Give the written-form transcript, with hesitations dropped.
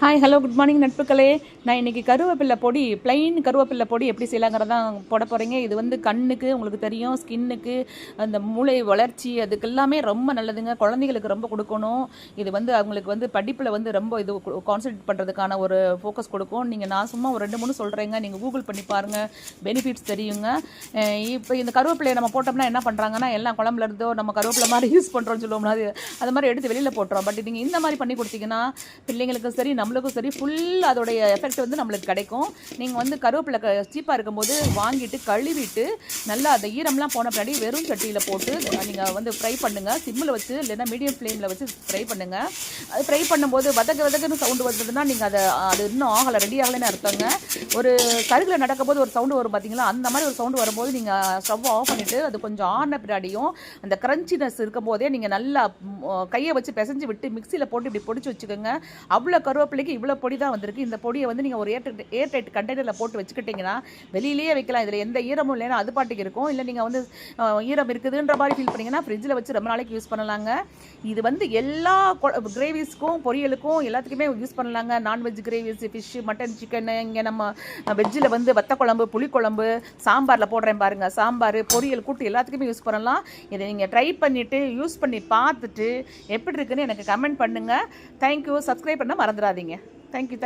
Hi hello good morning நட்புகளே. நான் இன்றைக்கி கருவேப்பிலை பொடி, ப்ளைன் கருவேப்பிலை பொடி எப்படி செய்யலாங்கிறதான் போட போகிறீங்க. இது வந்து கண்ணுக்கு உங்களுக்கு தெரியும், ஸ்கின்னுக்கு, அந்த மூளை வளர்ச்சி அதுக்கெல்லாமே ரொம்ப நல்லதுங்க. குழந்தைகளுக்கு ரொம்ப கொடுக்கணும். இது வந்து அவங்களுக்கு வந்து படிப்பில் வந்து ரொம்ப இது கான்சன்ட்ரேட் பண்ணுறதுக்கான ஒரு ஃபோக்கஸ் கொடுக்கும். நான் சும்மா ஒரு 2-3 சொல்கிறேங்க, நீங்கள் கூகுள் பண்ணி பாருங்கள், பெனிஃபிட்ஸ் தெரியுங்க. இப்போ இந்த கருவேப்பிலையை நம்ம போட்டோம்னா என்ன பண்ணுறாங்கன்னா, எல்லாம் குழம்புல இருந்தோ நம்ம கருவேப்பிலை மாதிரி யூஸ் பண்ணுறோம்னு சொல்லுவோம்னா அது மாதிரி எடுத்து வெளியில் போட்டுறோம். பட் நீங்கள் இந்த மாதிரி பண்ணி கொடுத்தீங்கன்னா பிள்ளைங்களுக்கும் சரி நம்மளுக்கும் சரி ஃபுல் அதோடைய எஃபெக்ட் வந்து நம்மளுக்கு கிடைக்கும். நீங்கள் வந்து கருவேப்பிலை சீப்பாக இருக்கும்போது வாங்கிட்டு கழுவிட்டு நல்லா அந்த ஈரம்லாம் போன பின்னாடி வெறும் சட்டியில் போட்டு நீங்கள் வந்து ஃப்ரை பண்ணுங்கள். சிம்மில் வச்சு இல்லைன்னா மீடியம் ஃப்ளேமில் வச்சு ஃப்ரை பண்ணுங்கள். அது ஃப்ரை பண்ணும்போது வதக்குன்னு சவுண்டு வந்ததுன்னா நீங்கள் அது இன்னும் ஆகலை, ரெடி ஆகலைன்னு அர்த்தங்க. ஒரு கருகில் நடக்கும்போது ஒரு சவுண்டு வரும் பார்த்தீங்களா, அந்த மாதிரி ஒரு சவுண்டு வரும்போது நீங்கள் ஸ்டவ் ஆஃப் பண்ணிவிட்டு அது கொஞ்சம் ஆறின பின்னாடியும் அந்த க்ரன்ச்சினஸ் இருக்கும் போதே நீங்கள் நல்லா கையை வச்சு பிசைஞ்சு விட்டு மிக்சியில் போட்டு இப்படி பொடிச்சு வச்சுக்கோங்க. அவ்வளோ கருவேப்பிலைக்கு இவ்வளோ பொடி தான் வந்திருக்கு. இந்த பொடியை வந்து நீங்கள் ஒரு ஏர் டைட் கண்டெய்னரில் போட்டு வச்சுக்கிட்டிங்கன்னா வெளியிலேயே வைக்கலாம். இதில் எந்த ஈரமும் இல்லைன்னா அது பாட்டுக்கு இருக்கும். இல்லை நீங்கள் வந்து ஈரம் இருக்குதுன்ற மாதிரி ஃபீல் பண்ணிங்கன்னா ஃப்ரிட்ஜில் வச்சு ரொம்ப நாளைக்கு யூஸ் பண்ணலாங்க. இது வந்து எல்லா கிரேவிஸ்க்கும் பொரியலுக்கும் எல்லாத்துக்குமே யூஸ் பண்ணலாங்க. Non veg gravies, fish, mutton, chicken, இங்கே நம்ம வெஜ்ஜில் வந்து வத்த குழம்பு, புளிக்குழம்பு, சாம்பாரில் போடுறேன் பாருங்கள், சாம்பார், பொரியல், கூட்டு எல்லாத்துக்குமே யூஸ் பண்ணலாம். இதை நீங்கள் ட்ரை பண்ணிவிட்டு யூஸ் பண்ணி பார்த்துட்டு எப்படி இருக்குன்னு எனக்கு கமெண்ட் பண்ணுங்கள். தேங்க்யூ. சப்ஸ்கிரைப் பண்ண மறந்துடாதீங்க. தேங்க்யூ.